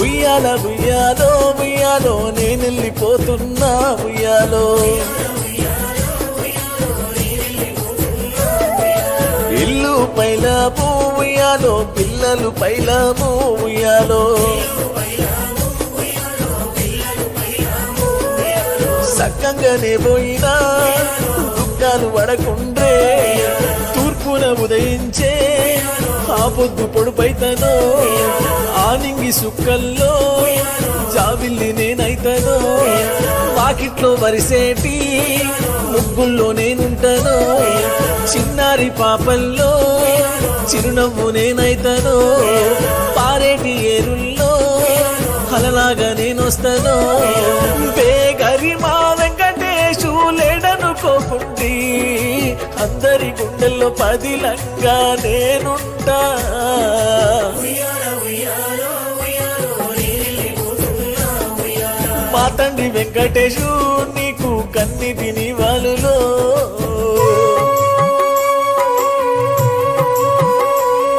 ఉయ్యాల ఉయ్యాలో ఉయ్యాలో నేనెళ్ళిపోతున్నా ఉయ్యాలో ఇల్లు పైలాము ఉయ్యాలో పిల్లలు పైలాము ఉయ్యాలో సక్కంగానే పోయినా దుఃఖాలు పడకుండ్రే తూర్పున ఉదయించే ఆ పొద్దు పొడుపైతనో ఆనింగి సుక్కల్లో జాబిల్లి నేనైతనో వాకిట్లో వరిసేటి ముగ్గుల్లో నేనుంటనో చిన్నారి పాపల్లో చిరునవ్వు నేనైతనో పారేటి ఏరుల్లో అలలాగా నేనొస్తానో బేగరి మా వెంకటేశు లేడనుకోకుండి అందరి గుండెల్లో పదిలంగా నేనుంటా మా తండ్రి వెంకటేశు నీకు కన్నిది